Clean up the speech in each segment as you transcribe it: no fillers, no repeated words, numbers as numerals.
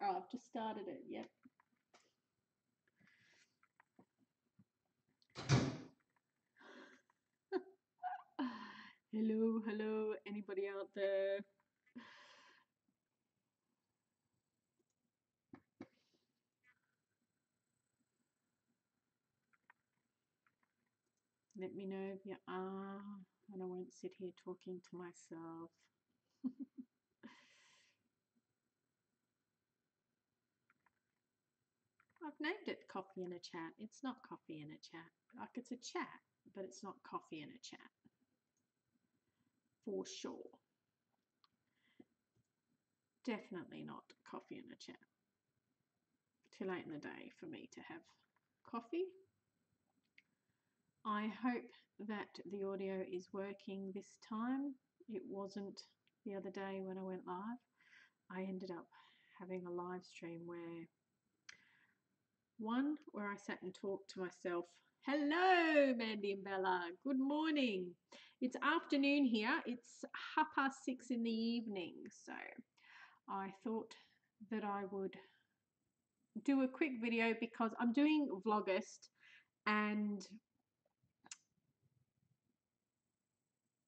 Oh, I've just started it. Yep. Hello, hello, anybody out there? Let me know if you are, and I won't sit here talking to myself. I've named it Coffee in a Chat. It's not Coffee in a Chat. Like, it's a chat, but it's not Coffee in a Chat. For sure. Definitely not Coffee in a Chat. Too late in the day for me to have coffee. I hope that the audio is working this time. It wasn't the other day when I went live. I ended up having a live stream where I sat and talked to myself. Hello, Mandy and Bella. Good morning. It's afternoon here. It's 6:30 in the evening. So I thought that I would do a quick video because I'm doing Vlogust and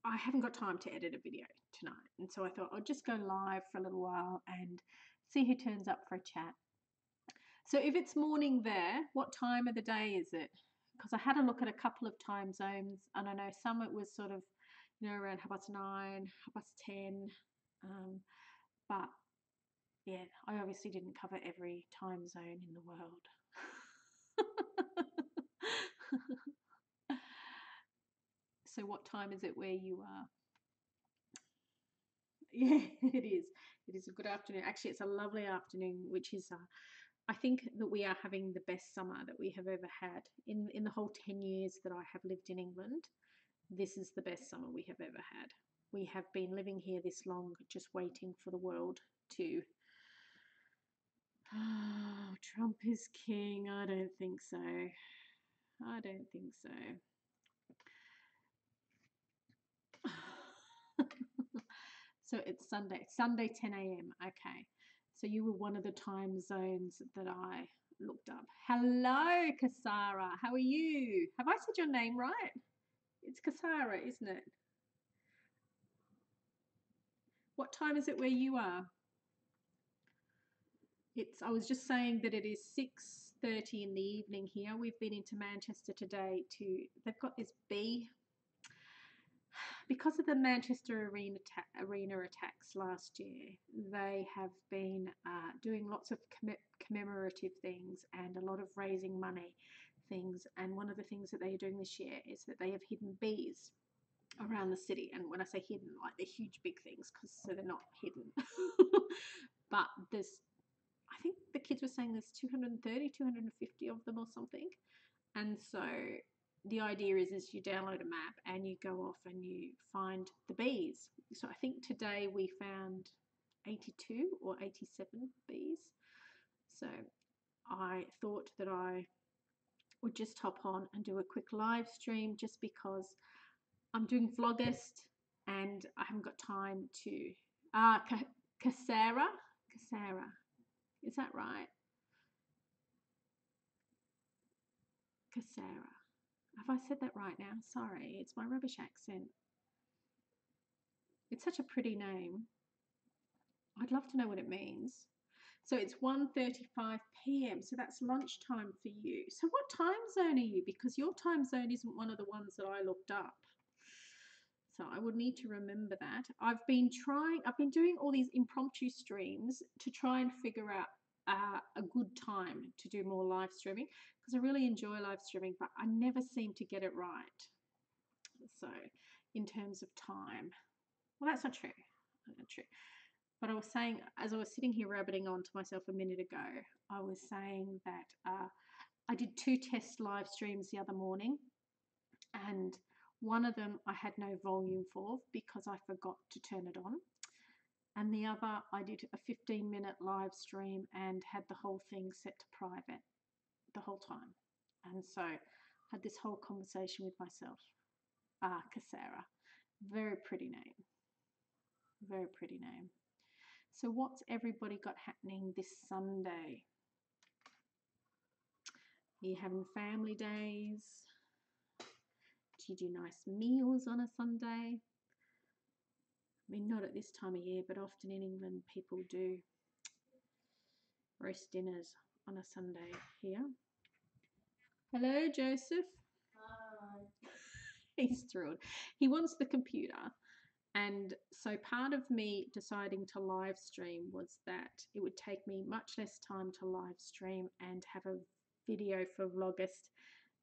I haven't got time to edit a video tonight. And so I thought I'll just go live for a little while and see who turns up for a chat. So if it's morning there, what time of the day is it? Because I had a look at a couple of time zones and I know some it was sort of, around 9:30, 10:30. But yeah, I obviously didn't cover every time zone in the world. So what time is it where you are? Yeah, it is. It is a good afternoon. Actually, it's a lovely afternoon, which is, I think that we are having the best summer that we have ever had. In the whole 10 years that I have lived in England, this is the best summer we have ever had. We have been living here this long, just waiting for the world to... Oh, Trump is king. I don't think so. I don't think so. So it's Sunday 10 a.m. Okay. So you were one of the time zones that I looked up. Hello, Kasara. How are you? Have I said your name right? It's Kasara, isn't it? What time is it where you are? I was just saying that it is 6:30 in the evening here. We've been into Manchester today they've got this bee. Because of the Manchester arena attacks last year, they have been doing lots of commemorative things and a lot of raising money things. And one of the things that they are doing this year is that they have hidden bees around the city. And when I say hidden, like they're huge big things, so they're not hidden. But I think the kids were saying there's 230, 250 of them or something. And so the idea is you download a map and you go off and you find the bees. So I think today we found 82 or 87 bees. So I thought that I would just hop on and do a quick live stream just because I'm doing Vlogust and I haven't got time to... Kasara? Kasara. Is that right? Kasara. Have I said that right now? Sorry, it's my rubbish accent. It's such a pretty name. I'd love to know what it means. So it's 1:35 p.m. So that's lunchtime for you. So what time zone are you? Because your time zone isn't one of the ones that I looked up. So I would need to remember that. I've been doing all these impromptu streams to try and figure out a good time to do more live streaming because I really enjoy live streaming, but I never seem to get it right. So in terms of time, well, that's not true. Not true. But I was saying, as I was sitting here rabbiting on to myself a minute ago, I was saying that I did 2 test live streams the other morning, and one of them I had no volume for because I forgot to turn it on. And the other, I did a 15-minute live stream and had the whole thing set to private the whole time. And so I had this whole conversation with myself. Kasara. Very pretty name. Very pretty name. So what's everybody got happening this Sunday? Are you having family days? Do you do nice meals on a Sunday? I mean, not at this time of year, but often in England people do roast dinners on a Sunday here. Hello, Joseph. Hi. He's thrilled. He wants the computer. And so part of me deciding to live stream was that it would take me much less time to live stream and have a video for Vlogust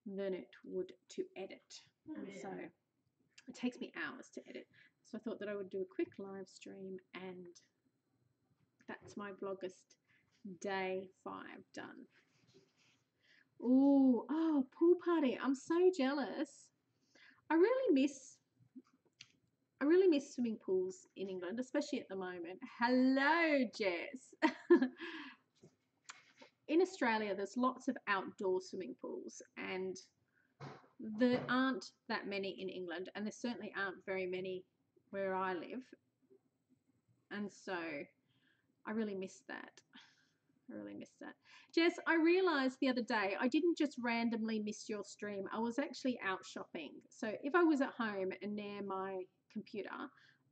than it would to edit. And so it takes me hours to edit. So I thought that I would do a quick live stream, and that's my Vlogust day 5 done. Ooh, oh, pool party. I'm so jealous. I really miss swimming pools in England, especially at the moment. Hello, Jess. In Australia, there's lots of outdoor swimming pools, and there aren't that many in England, and there certainly aren't very many where I live. And so I really miss that. I really miss that. Jess, I realised the other day I didn't just randomly miss your stream. I was actually out shopping. So if I was at home and near my computer,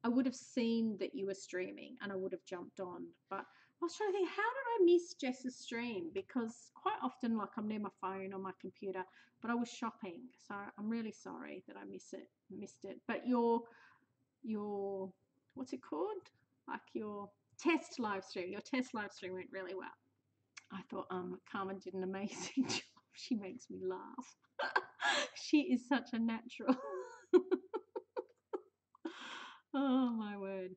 I would have seen that you were streaming and I would have jumped on. But I was trying to think, how did I miss Jess's stream? Because quite often, like, I'm near my phone or my computer, but I was shopping. So I'm really sorry that I missed it. But your what's it called? Like your test live stream went really well. I thought Carmen did an amazing job. She makes me laugh. She is such a natural. Oh my word.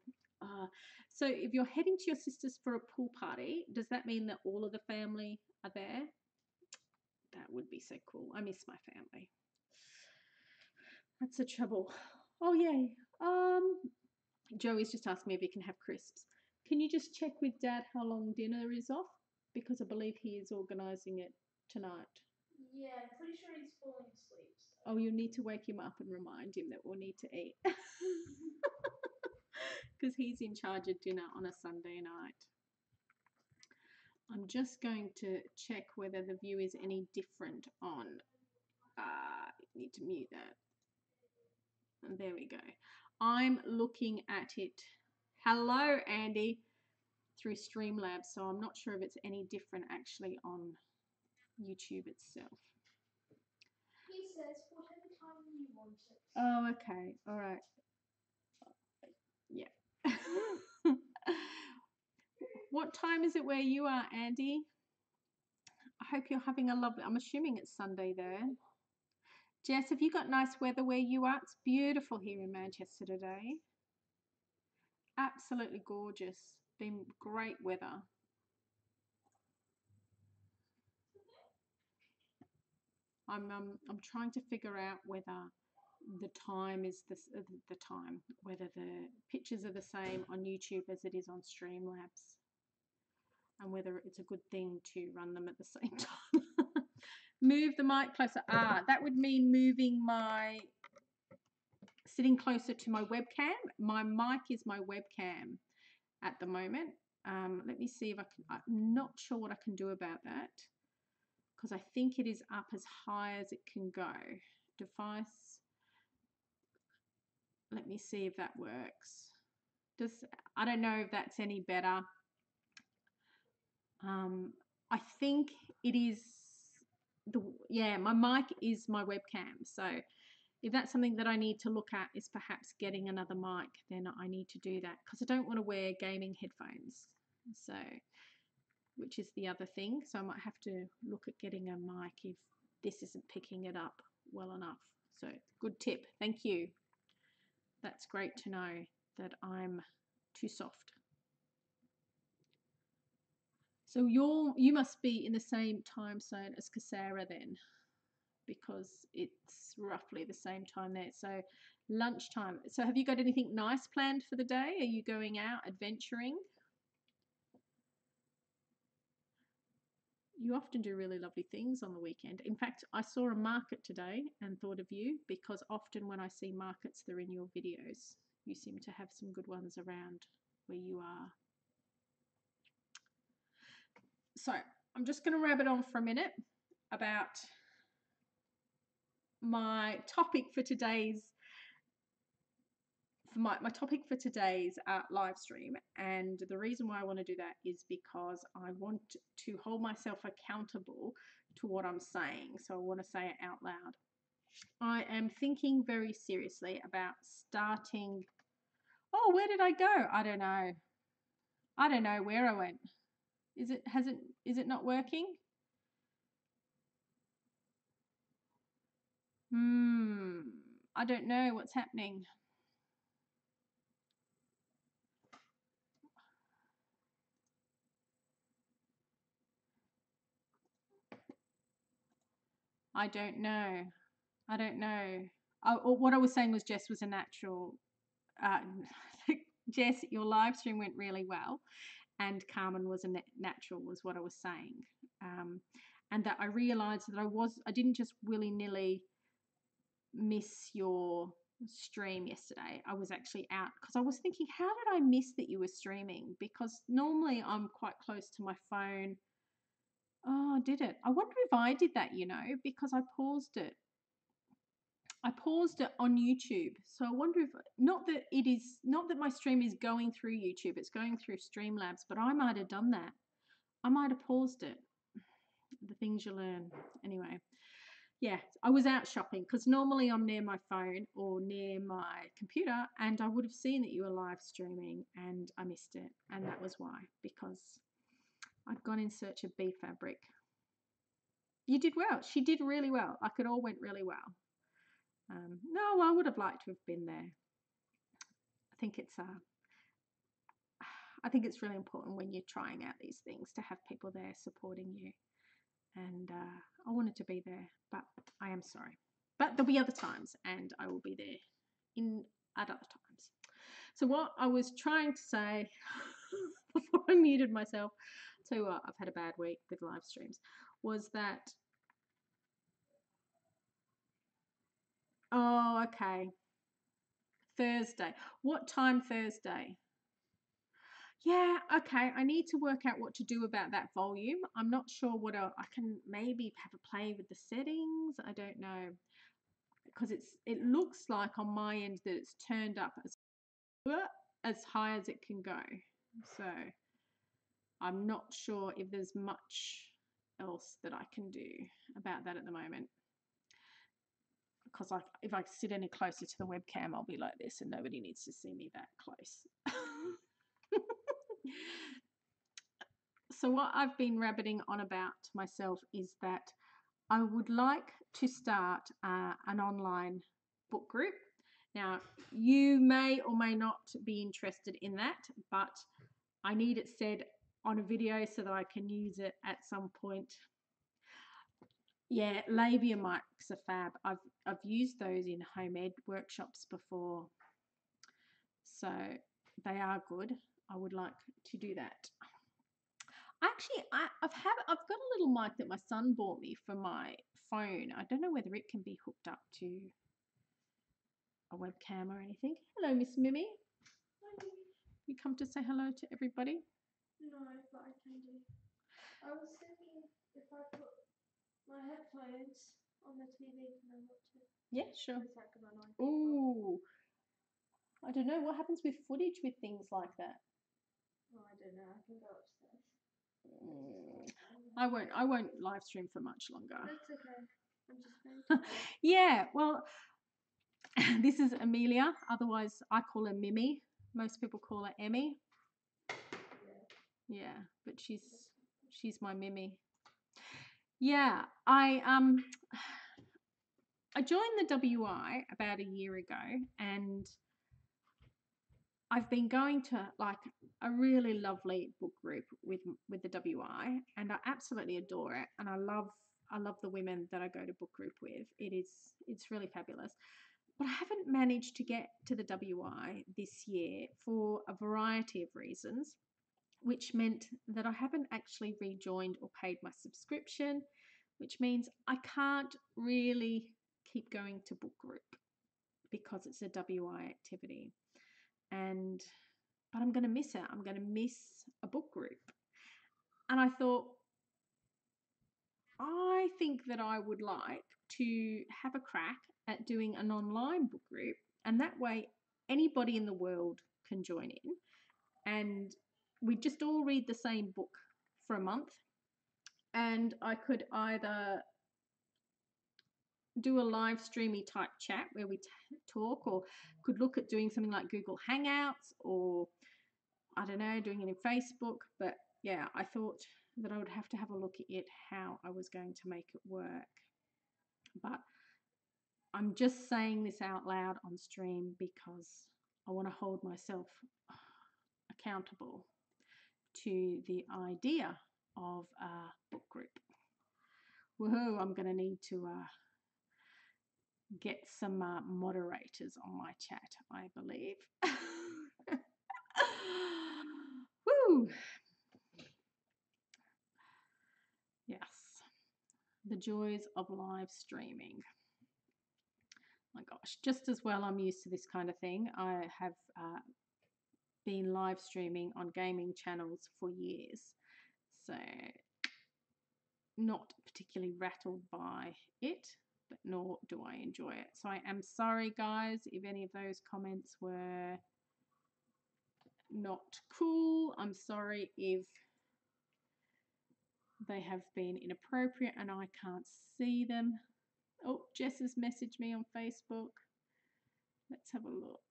So if you're heading to your sister's for a pool party, does that mean that all of the family are there? That would be so cool. I miss my family. That's the trouble. Oh yay. Joey's just asked me if he can have crisps. Can you just check with Dad how long dinner is off? Because I believe he is organising it tonight. Yeah, I'm pretty sure he's falling asleep. So. Oh, you need to wake him up and remind him that we'll need to eat. Because he's in charge of dinner on a Sunday night. I'm just going to check whether the view is any different on. Need to mute that. And there we go. I'm looking at it. Hello, Andy, through Streamlabs. So I'm not sure if it's any different actually on YouTube itself. He says whatever time you want it. Oh, okay. All right. Yeah. What time is it where you are, Andy? I hope you're having a lovely, I'm assuming it's Sunday there. Jess, have you got nice weather where you are? It's beautiful here in Manchester today. Absolutely gorgeous. Been great weather. I'm trying to figure out whether the time is the time, whether the pictures are the same on YouTube as it is on Streamlabs, and whether it's a good thing to run them at the same time. Move the mic closer. That would mean sitting closer to my webcam. My mic is my webcam at the moment. Let me see if I can. I'm not sure what I can do about that, because I think it is up as high as it can go. Device. Let me see if that works. I don't know if that's any better. I think it is my mic is my webcam. So if that's something that I need to look at, is perhaps getting another mic, then I need to do that, because I don't want to wear gaming headphones. So, which is the other thing. So I might have to look at getting a mic if this isn't picking it up well enough. So good tip. Thank you. That's great to know that I'm too soft. So you must be in the same time zone as Kasara then, because it's roughly the same time there. So lunchtime. So have you got anything nice planned for the day? Are you going out adventuring? You often do really lovely things on the weekend. In fact, I saw a market today and thought of you, because often when I see markets, they're in your videos. You seem to have some good ones around where you are. So I'm just going to rabbit on for a minute about my topic for today's live stream. And the reason why I want to do that is because I want to hold myself accountable to what I'm saying. So I want to say it out loud. I am thinking very seriously about starting. Oh, where did I go? I don't know. I don't know where I went. Is it not working? I don't know what's happening. I don't know. I don't know. What I was saying was Jess was a natural. Jess, your live stream went really well, and Carmen was a natural, was what I was saying. And that I realised that I didn't just willy-nilly miss your stream yesterday. I was actually out because I was thinking, how did I miss that you were streaming? Because normally I'm quite close to my phone. Oh, did it? I wonder if I did that, because I paused it. I paused it on YouTube. So I wonder if, not that my stream is going through YouTube, it's going through Streamlabs, but I might have done that. I might have paused it. The things you learn. Anyway, yeah, I was out shopping because normally I'm near my phone or near my computer, and I would have seen that you were live streaming and I missed it. And that was why, because I'd gone in search of bee fabric. You did well. She did really well. Like, it all went really well. No, I would have liked to have been there. I think it's really important when you're trying out these things to have people there supporting you. And I wanted to be there, but I am sorry. But there'll be other times, and I will be there at other times. So what I was trying to say before I muted myself, tell you what, I've had a bad week with live streams, was that, oh, okay, Thursday. What time Thursday? Yeah, okay, I need to work out what to do about that volume. I'm not sure what else. I can maybe have a play with the settings. I don't know, because it looks like on my end that it's turned up as high as it can go. So I'm not sure if there's much else that I can do about that at the moment. Because if I sit any closer to the webcam, I'll be like this, and nobody needs to see me that close. So what I've been rabbiting on about myself is that I would like to start an online book group. Now, you may or may not be interested in that, but I need it said on a video so that I can use it at some point. Yeah, labia mics are fab. I've used those in home ed workshops before, so they are good. I would like to do that. Actually, I've got a little mic that my son bought me for my phone. I don't know whether it can be hooked up to a webcam or anything. Hello, Miss Mimi. Hi. You come to say hello to everybody? No, but I can do. I was thinking if I put my headphones on the TV, can I watch it? Yeah, sure. Is that good or not? Ooh, I don't know what happens with footage with things like that. Oh, I don't know. I can go upstairs. I won't live stream for much longer. That's okay. I'm just very tired. Yeah, well, this is Amelia. Otherwise, I call her Mimi. Most people call her Emmy. Yeah, but she's my Mimi. Yeah, I joined the WI about a year ago, and I've been going to like a really lovely book group with the WI, and I absolutely adore it, and I love the women that I go to book group with. It's really fabulous. But I haven't managed to get to the WI this year for a variety of reasons, which meant that I haven't actually rejoined or paid my subscription, which means I can't really keep going to book group because it's a WI activity. But I'm going to miss it. I'm going to miss a book group. And I thought, I think that I would like to have a crack at doing an online book group, and that way anybody in the world can join in, and we just all read the same book for a month, and I could either do a live streamy type chat where we talk, or could look at doing something like Google Hangouts, or I don't know, doing it in Facebook. But yeah, I thought that I would have to have a look at it, how I was going to make it work. But I'm just saying this out loud on stream because I want to hold myself accountable to the idea of a book group. Woohoo, I'm going to need to get some moderators on my chat, I believe. Woo! Yes, the joys of live streaming. My gosh, just as well I'm used to this kind of thing. I have been live streaming on gaming channels for years, so not particularly rattled by it, but nor do I enjoy it. So I am sorry, guys, if any of those comments were not cool. I'm sorry if they have been inappropriate and I can't see them. Oh, Jess has messaged me on Facebook. Let's have a look.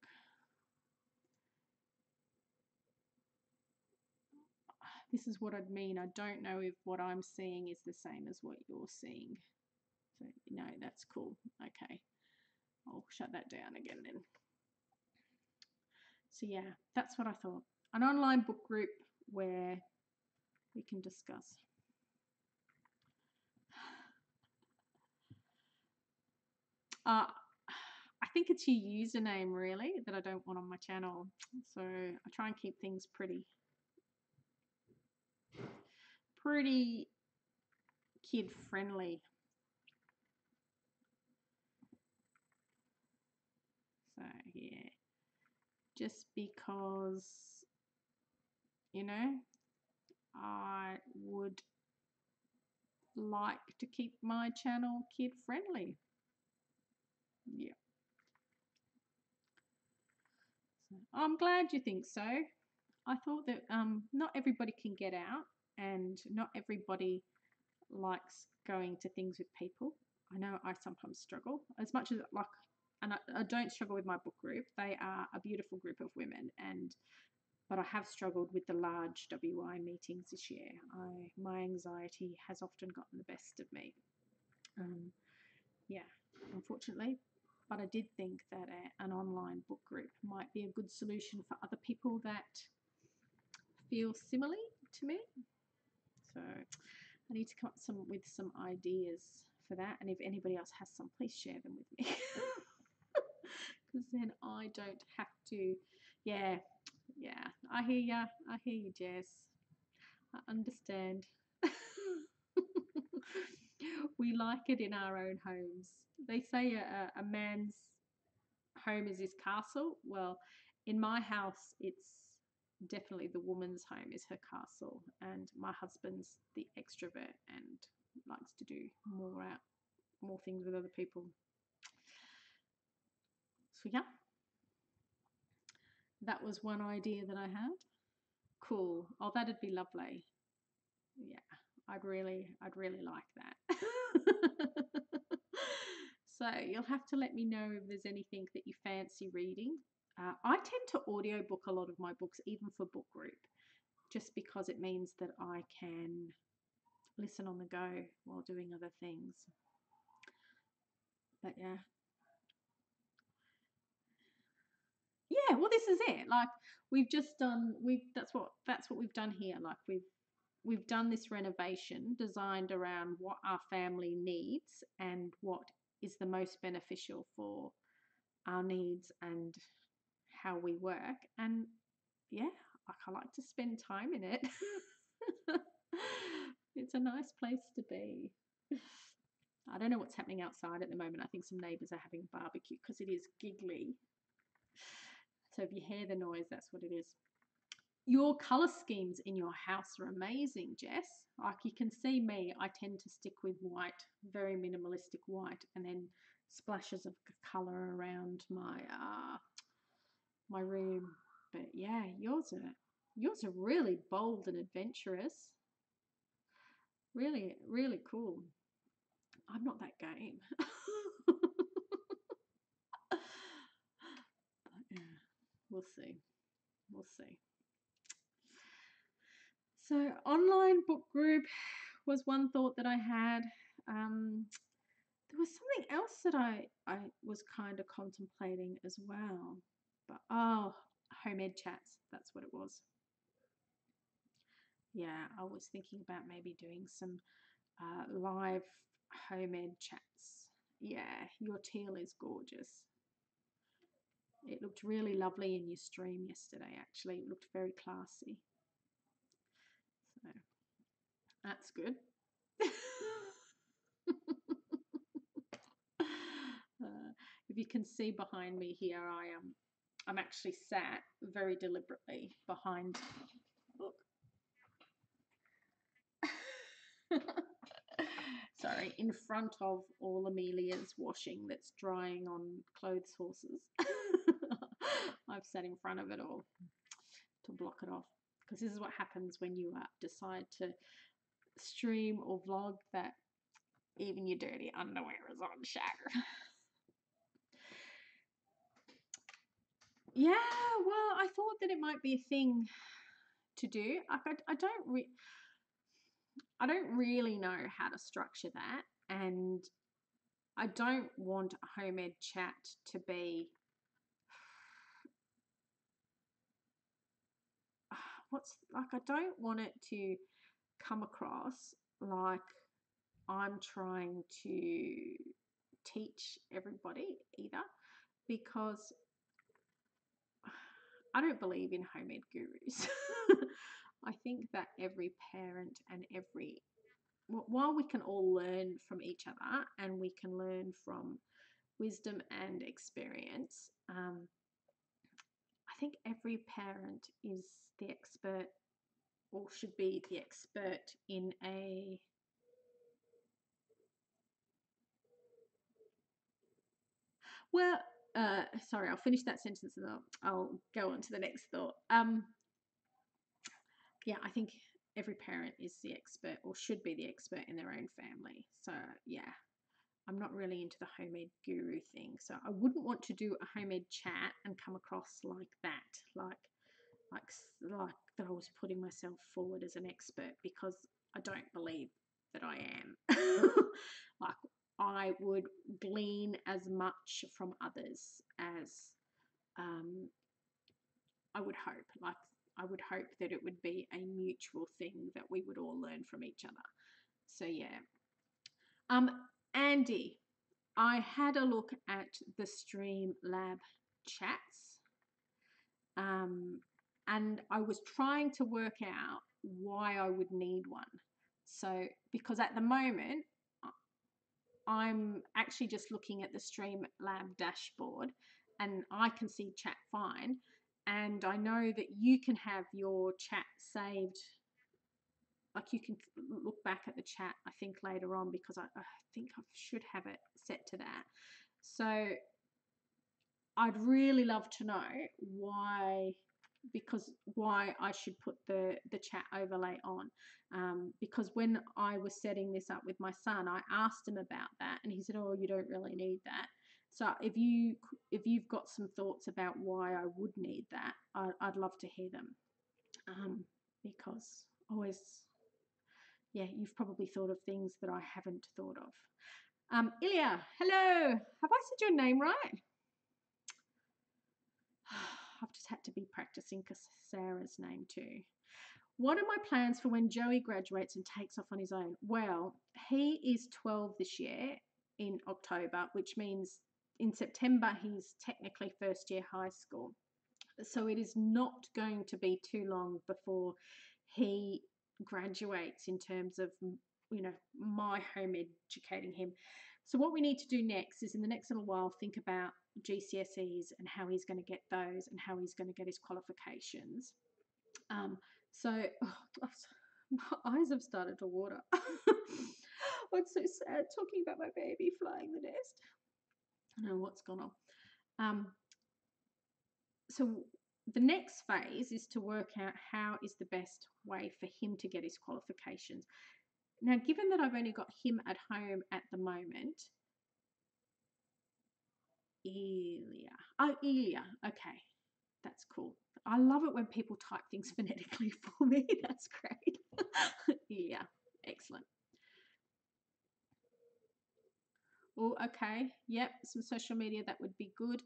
This is what I'd mean. I don't know if what I'm seeing is the same as what you're seeing. So, no, that's cool. Okay. I'll shut that down again then. So, yeah, that's what I thought. An online book group where we can discuss. I think it's your username, really, that I don't want on my channel. So I try and keep things pretty kid friendly. So yeah, just because, you know, I would like to keep my channel kid friendly. Yeah. So I'm glad you think so. I thought that not everybody can get out, and not everybody likes going to things with people. I know I sometimes struggle as much as and I don't struggle with my book group. They are a beautiful group of women, but I have struggled with the large WI meetings this year. My anxiety has often gotten the best of me. Yeah, unfortunately. But I did think that an online book group might be a good solution for other people that feel similarly to me. So I need to come up with some ideas for that. And if anybody else has some, please share them with me. Because then I don't have to. Yeah, I hear ya. I hear you, Jess. I understand. We like it in our own homes. They say a man's home is his castle. Well, in my house, it's definitely the woman's home is her castle, and my husband's the extrovert and likes to do more things with other people. So yeah, that was one idea that I had. Cool. Oh, that'd be lovely. Yeah, I'd really like that. So you'll have to let me know if there's anything that you fancy reading. I tend to audiobook a lot of my books, even for book group, just because it means that I can listen on the go while doing other things. But yeah. Yeah, well, this is it. Like that's what we've done here. Like we've done this renovation designed around what our family needs and what is the most beneficial for our needs and how we work. And yeah, I like to spend time in it. It's a nice place to be. I don't know what's happening outside at the moment. I think some neighbours are having barbecue because it is giggly. So if you hear the noise, that's what it is. Your colour schemes in your house are amazing, Jess. Like you can see me, I tend to stick with white, very minimalistic white, and then splashes of colour around my room. But yeah, yours are really bold and adventurous. Really, really cool. I'm not that game. But yeah, we'll see. We'll see. So, online book group was one thought that I had. There was something else that I was kind of contemplating as well. But oh, home ed chats, that's what it was. Yeah, I was thinking about maybe doing some live home ed chats. Yeah, your teal is gorgeous. It looked really lovely in your stream yesterday, actually. It looked very classy. So that's good. If you can see behind me here, I'm actually sat very deliberately behind. Look. Sorry, in front of all Amelia's washing that's drying on clothes horses. I've sat in front of it all to block it off, because this is what happens when you decide to stream or vlog that even your dirty underwear is on show. Yeah, well, I thought that it might be a thing to do. I don't really know how to structure that, and I don't want a home ed chat to be I don't want it to come across like I'm trying to teach everybody either, because I don't believe in home ed gurus. I think that every parent and while we can all learn from each other and we can learn from wisdom and experience, I think every parent is the expert or should be the expert in a well, sorry, I'll finish that sentence and I'll go on to the next thought. Yeah, I think every parent is the expert or should be the expert in their own family. So yeah, I'm not really into the home ed guru thing. So I wouldn't want to do a home ed chat and come across like that, like that I was putting myself forward as an expert, because I don't believe that I am. Like I would glean as much from others as I would hope. Like I would hope that it would be a mutual thing that we would all learn from each other. So yeah. Andy, I had a look at the Streamlab chats, and I was trying to work out why I would need one. So, because at the moment, I'm actually just looking at the Streamlab dashboard and I can see chat fine. And I know that you can have your chat saved, like you can look back at the chat, I think later on, because I think I should have it set to that. So I'd really love to know why I should put the chat overlay on, because when I was setting this up with my son, I asked him about that and he said, oh, you don't really need that. So if you've got some thoughts about why I would need that, I'd love to hear them, because always, yeah, you've probably thought of things that I haven't thought of. Ilya, hello, have I said your name right? I've just had to be practicing Sarah's name too. What are my plans for when Joey graduates and takes off on his own? Well, he is 12 this year in October, which means in September he's technically first year high school. So it is not going to be too long before he graduates in terms of, my home educating him. So what we need to do next is in the next little while think about GCSEs and how he's going to get those and how he's going to get his qualifications. So my eyes have started to water. It's so sad talking about my baby flying the nest. I don't know what's gone on. So the next phase is to work out how is the best way for him to get his qualifications. Now, given that I've only got him at home at the moment, Elia. Oh, Elia. Okay, that's cool. I love it when people type things phonetically for me. That's great. Elia. Excellent. Oh, okay. Yep, some social media, that would be good.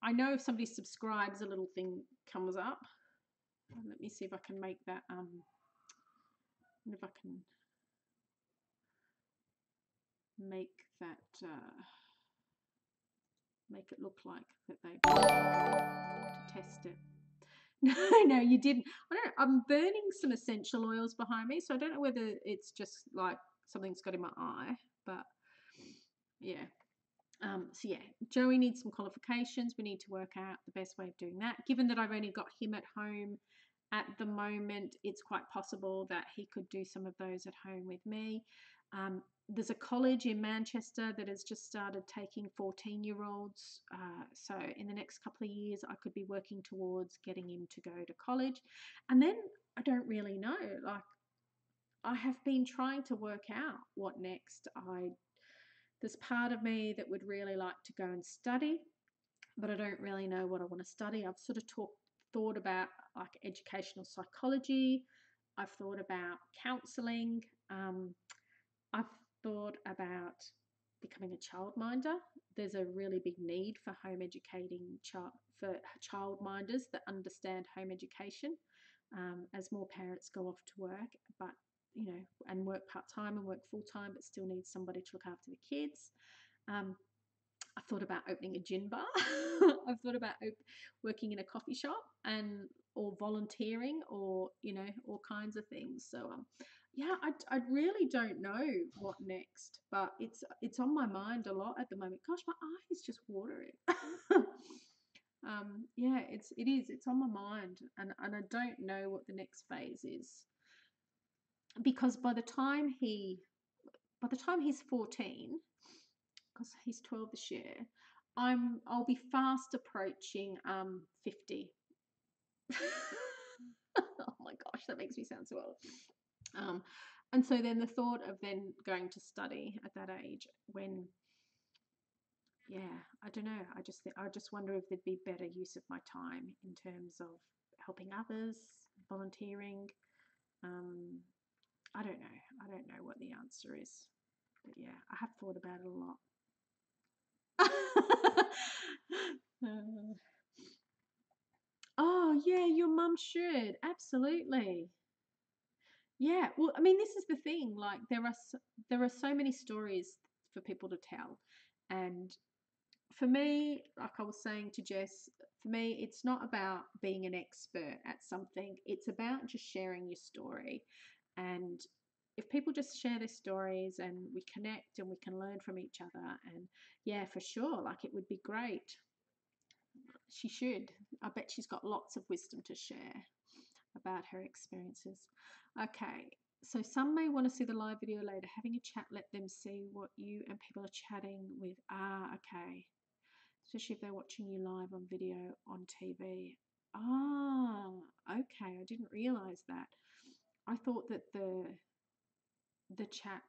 I know if somebody subscribes, a little thing comes up. Let me see if I can make that, if I can make that, make it look like that they to test it. No, you didn't. I'm burning some essential oils behind me, so I don't know whether it's just like something's got in my eye, but yeah. So yeah, Joey needs some qualifications. We need to work out the best way of doing that. Given that I've only got him at home at the moment, it's quite possible that he could do some of those at home with me. There's a college in Manchester that has just started taking 14-year-olds. So in the next couple of years, I could be working towards getting him to go to college. And then I don't really know. Like, I have been trying to work out what next. There's part of me that would really like to go and study, but I don't really know what I want to study. I've sort of thought about like educational psychology. I've thought about counselling. I've thought about becoming a childminder. There's a really big need for home educating for childminders that understand home education, as more parents go off to work, but and work part-time and work full-time, but still need somebody to look after the kids. I've thought about opening a gin bar. I've thought about working in a coffee shop or volunteering, or all kinds of things. So yeah, I really don't know what next, but it's on my mind a lot at the moment. Gosh, my eye is just watering. Yeah, it's on my mind, and I don't know what the next phase is, because by the time he's 14, because he's 12 this year, I'll be fast approaching 50. Oh my gosh, that makes me sound so old. And so then the thought of then going to study at that age, when, yeah, I don't know. I just wonder if there'd be better use of my time in terms of helping others, volunteering. I don't know. I don't know what the answer is, but yeah, I have thought about it a lot. Oh yeah, your mum should absolutely. Yeah, well, I mean, this is the thing. Like, there are so many stories for people to tell, and for me, like I was saying to Jess, for me, it's not about being an expert at something. It's about just sharing your story, and if people just share their stories and we connect and we can learn from each other, and yeah, for sure, like it would be great. She should. I bet she's got lots of wisdom to share about her experiences. Okay, so some may want to see the live video later. Having a chat, let them see what you and people are chatting with. Ah, okay. Especially if they're watching you live on video on TV. Ah, okay. I didn't realize that. I thought that the chat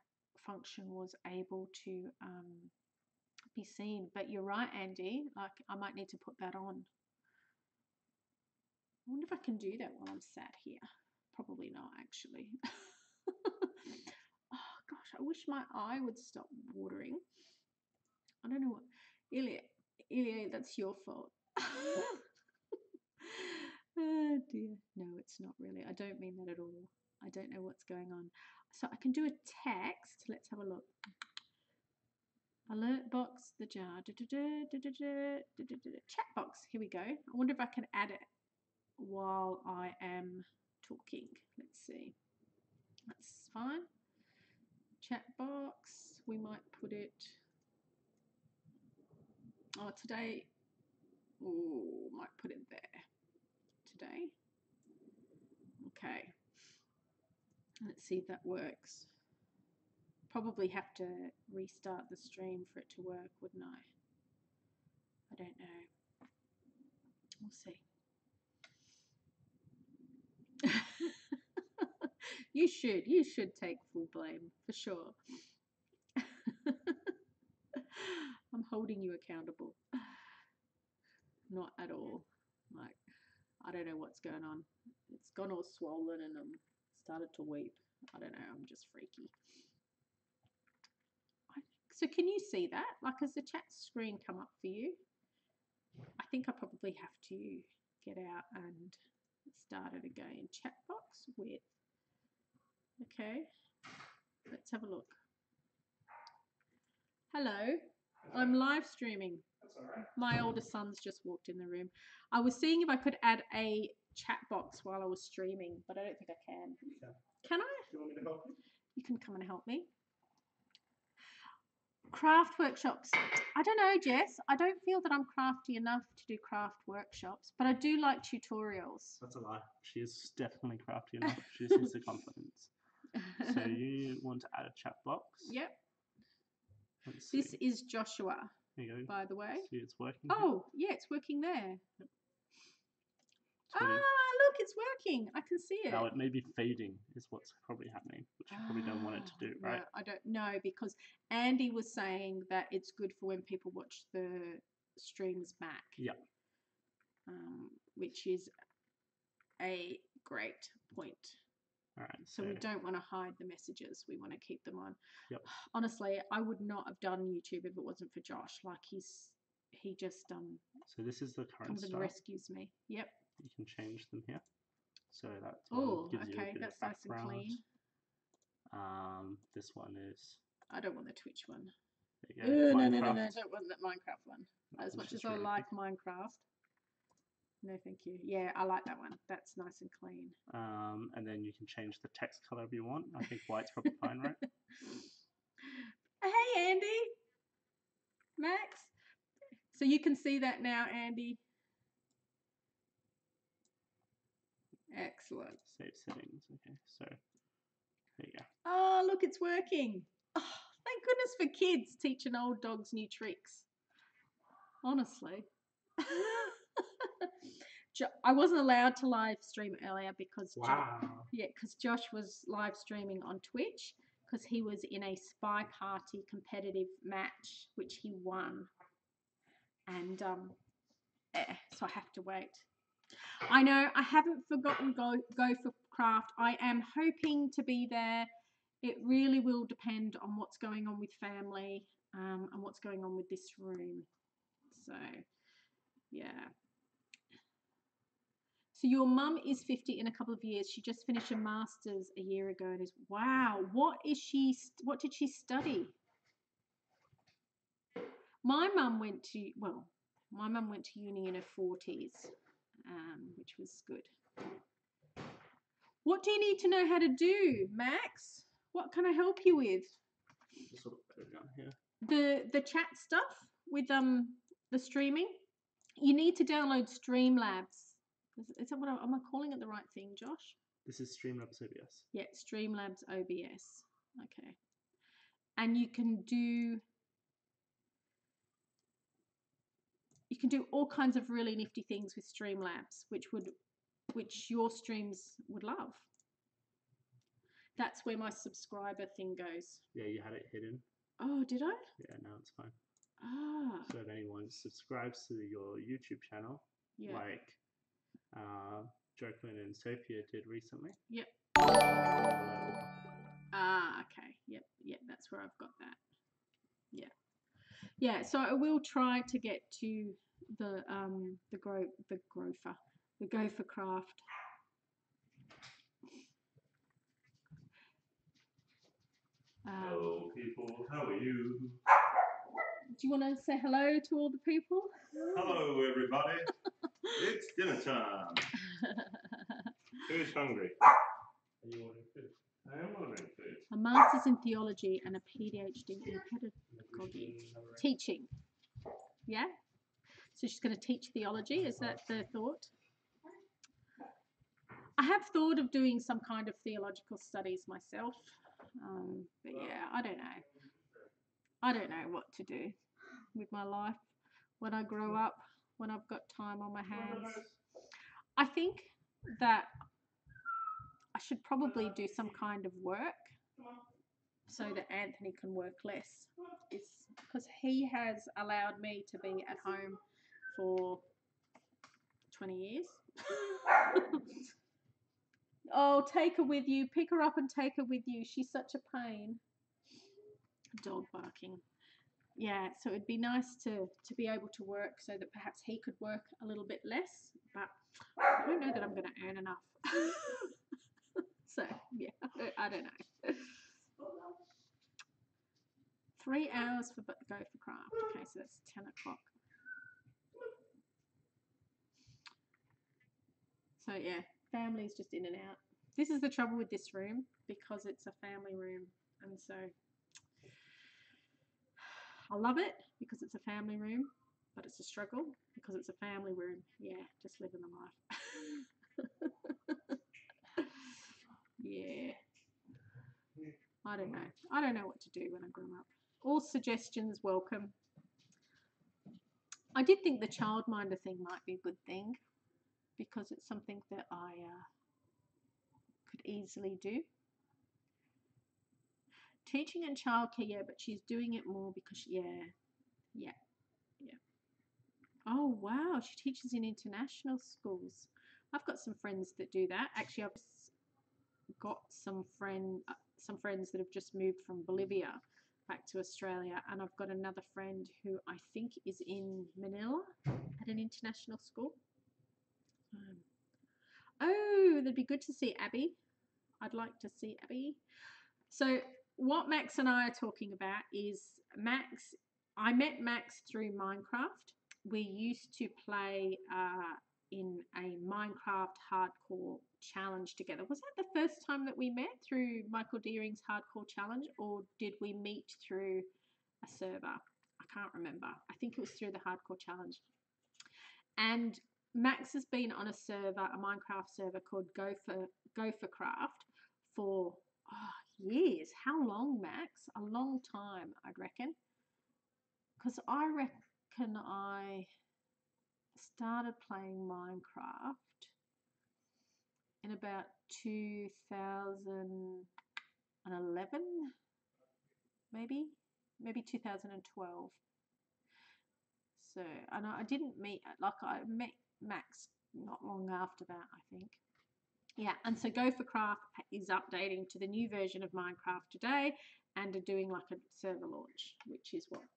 function was able to be seen, but you're right, Andy. Like, I might need to put that on. I wonder if I can do that while I'm sat here. Probably not, actually. Oh gosh, I wish my eye would stop watering. I don't know what. Ilya, that's your fault. Oh dear. No, it's not really. I don't mean that at all. I don't know what's going on. So I can do a text. Let's have a look. Alert box, the jar. Chat box. Here we go. I wonder if I can add it while I am talking. Let's see. That's fine. Chat box. We might put it. Oh, today Oh, might put it there today. Okay. Let's see if that works. Probably have to restart the stream for it to work, wouldn't I? I don't know. We'll see. You should take full blame for sure. I'm holding you accountable. Not at all. Like, I don't know what's going on. It's gone all swollen and started to weep. I don't know. I'm just freaky. So can you see that? Like, has the chat screen come up for you? I think I probably have to get out and start it again. Chat box with. Okay. Let's have a look. Hello. I'm live streaming. That's all right. My older son's just walked in the room. I was seeing if I could add a chat box while I was streaming, but I don't think I can. Yeah. Can I? Do you want me to help you? You can come and help me. Craft workshops. I don't know, Jess. I don't feel that I'm crafty enough to do craft workshops, but I do like tutorials. That's a lie. She is definitely crafty enough. She just needs the confidence. So you want to add a chat box? Yep. Let's see. This is Joshua, There you go. by the way. See, it's working. Oh, yeah, it's working there. Yep. Ah, look, it's working. I can see it. Now it may be fading is what's probably happening, which you probably don't want it to do, right? No, I don't know, because Andy was saying that it's good for when people watch the streams back. Yeah. Which is a great point. All right. So we don't want to hide the messages. We want to keep them on. Yep. Honestly, I would not have done YouTube if it wasn't for Josh. Like he just So this is the current comes and style. rescues me. Yep. You can change them here. So that's Oh, gives you a okay, bit that's of nice and background. clean. This one is. I don't want the Twitch one. There you go. No, Minecraft. I don't want that Minecraft one. As Which much is as I really like Minecraft. No, thank you. Yeah, I like that one. That's nice and clean. And then you can change the text color if you want. I think white's probably fine, right? Hey, Andy. Max. So you can see that now, Andy. Excellent. Save settings. Okay, so there you go. Oh, look, it's working. Oh, thank goodness for kids teaching old dogs new tricks. Honestly. I wasn't allowed to live stream earlier because because Josh was live streaming on Twitch because he was in a spy party competitive match which he won, and so I have to wait. I know I haven't forgotten go for craft. I am hoping to be there. It really will depend on what's going on with family and what's going on with this room. So yeah. So your mum is 50 in a couple of years. She just finished a master's a year ago and is, wow, what did she study? My mum went to uni in her 40s, which was good. What do you need to know how to do, Max? What can I help you with? Just sort of put it down here. The chat stuff with the streaming. You need to download Streamlabs. Is that am I calling it the right thing, Josh? This is Streamlabs OBS. Yeah, Streamlabs OBS. Okay. And you can do all kinds of really nifty things with Streamlabs, which your streams would love. That's where my subscriber thing goes. Yeah, you had it hidden. Oh, did I? Yeah, now it's fine. Ah. So if anyone subscribes to your YouTube channel, Yeah. like Jocelyn and Sophia did recently. Yep. Okay. Yep, that's where I've got that. Yeah. Yeah, so I will try to get to the gopher craft. Hello, people. How are you? Do you want to say hello to all the people? Hello, everybody. It's dinner time. Who's hungry? Are you ordering food? I am ordering food. A master's in theology and a PhD in pedagogy. Teaching. Yeah? So she's going to teach theology. Is that the thought? I have thought of doing some kind of theological studies myself, but yeah, I don't know. I don't know what to do with my life when I grow up, when I've got time on my hands. I think that I should probably do some kind of work so that Anthony can work less. It's because he has allowed me to be at home for 20 years. Oh, take her with you. Pick her up and take her with you. She's such a pain. Dog barking. Yeah, so it'd be nice to be able to work so that perhaps he could work a little bit less, but I don't know that I'm going to earn enough. So, yeah, I don't know. 3 hours for go for craft. Okay, so that's 10 o'clock. So, yeah, family's just in and out. This is the trouble with this room because it's a family room, and so I love it because it's a family room, but it's a struggle because it's a family room. Yeah, just living the life. Yeah. I don't know. I don't know what to do when I grow up. All suggestions welcome. I did think the childminder thing might be a good thing because it's something that I could easily do. Teaching and childcare, yeah, but she's doing it more because, yeah. Oh, wow, she teaches in international schools. I've got some friends that do that. Actually, I've got some friends that have just moved from Bolivia back to Australia, and I've got another friend who I think is in Manila at an international school. Oh, that'd be good to see Abby. I'd like to see Abby. So what Max and I are talking about is Max. I met Max through Minecraft. We used to play in a Minecraft hardcore challenge together. Was that the first time that we met through Michael Deering's hardcore challenge, or did we meet through a server? I can't remember. I think it was through the hardcore challenge. And Max has been on a server, a Minecraft server called Go for Craft for years. How long, Max? A long time, I'd reckon. Because I reckon I started playing Minecraft in about 2011, maybe 2012. So, and I didn't meet, like I met Max not long after that, I think. Yeah, and so Go for Craft is updating to the new version of Minecraft today and are doing like a server launch, which is what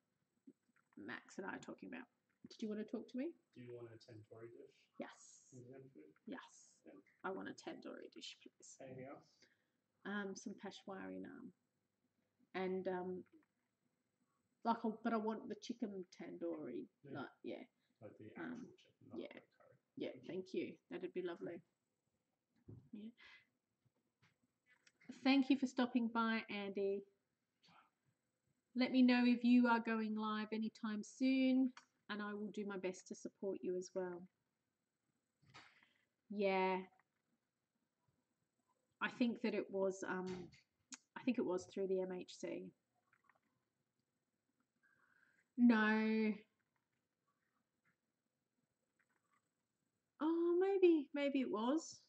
Max and I are talking about. Did you want to talk to me? Do you want a tandoori dish? Yes. Yes. Yeah. I want a tandoori dish, please. Anything else? Some peshwari naan. And but I want the chicken tandoori. Yeah. Like, yeah. Like the actual chicken, not yeah. the curry. Yeah, thank you. That'd be lovely. Yeah. Thank you for stopping by, Andy. Let me know if you are going live anytime soon, and I will do my best to support you as well. Yeah. I think that it was through the MHC. No. Oh, maybe it was.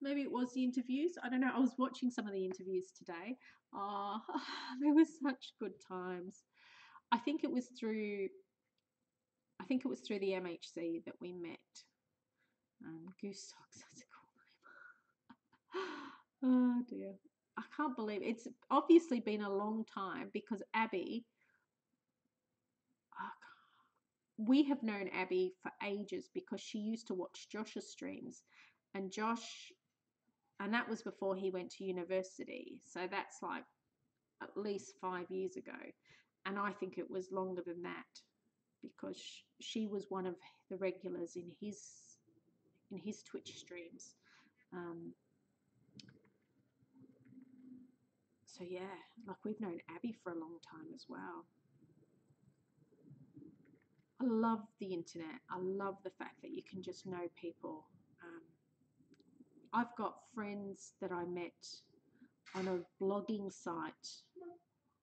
Maybe it was the interviews. I don't know. I was watching some of the interviews today. Oh, there were such good times. I think it was through the MHC that we met. Goose Socks, that's a cool name. Oh dear. I can't believe it's obviously been a long time because Abby, we have known Abby for ages because she used to watch Josh's streams, and that was before he went to university. So that's like at least 5 years ago. And I think it was longer than that because she was one of the regulars in his Twitch streams. So yeah, like we've known Abby for a long time as well. I love the internet. I love the fact that you can just know people. I've got friends that I met on a blogging site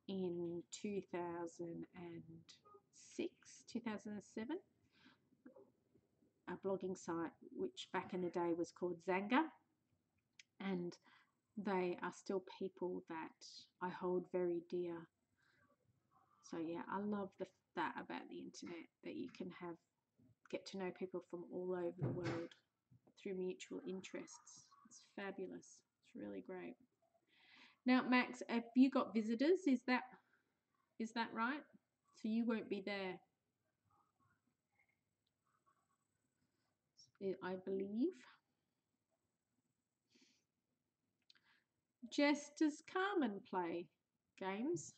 in 2006, 2007, a blogging site which back in the day was called Zanga, and they are still people that I hold very dear. So yeah, I love that about the internet, that you can get to know people from all over the world through mutual interests. It's fabulous. It's really great. Now, Max, have you got visitors? Is that right? So you won't be there, I believe. Jess, does Carmen play games?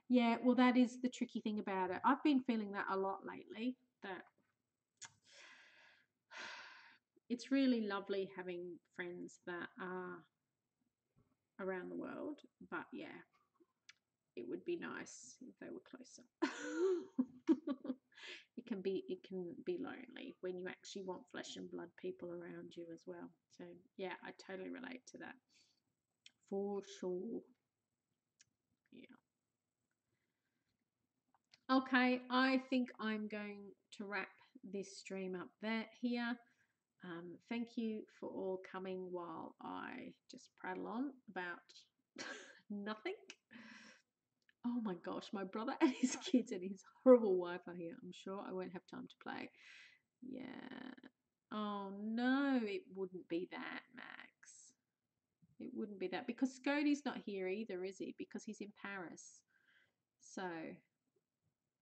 Yeah, well, that is the tricky thing about it. I've been feeling that a lot lately, that it's really lovely having friends that are around the world, but yeah, it would be nice if they were closer. It can be lonely when you actually want flesh and blood people around you as well. So yeah, I totally relate to that for sure. Yeah. Okay, I think I'm going to wrap this stream up here. Thank you for all coming while I just prattle on about nothing. Oh my gosh, my brother and his kids and his horrible wife are here. I'm sure I won't have time to play. Yeah. Oh no, it wouldn't be that, Max. It wouldn't be that, because Scody's not here either, is he? Because he's in Paris. So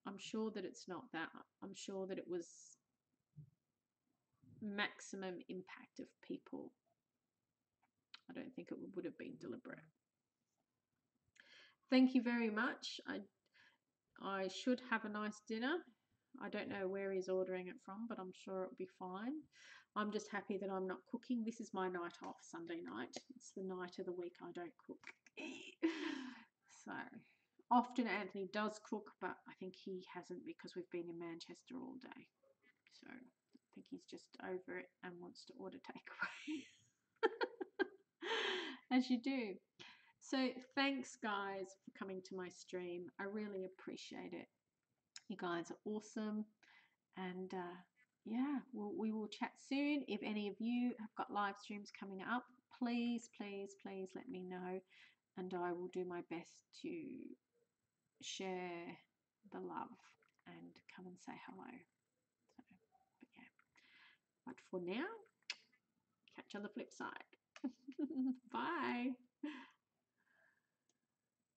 I'm sure that it's not that. I'm sure that it was maximum impact of people. I don't think it would have been deliberate. Thank you very much. I should have a nice dinner. I don't know where he's ordering it from, but I'm sure it'll be fine. I'm just happy that I'm not cooking. This is my night off, Sunday night. It's the night of the week I don't cook. So often Anthony does cook, but I think he hasn't because we've been in Manchester all day. So I think he's just over it and wants to order takeaway. As you do. So thanks guys for coming to my stream. I really appreciate it. You guys are awesome. And yeah, we will chat soon. If any of you have got live streams coming up, please let me know, and I will do my best to share the love and come and say hello. So, but yeah, but for now, catch you on the flip side. Bye.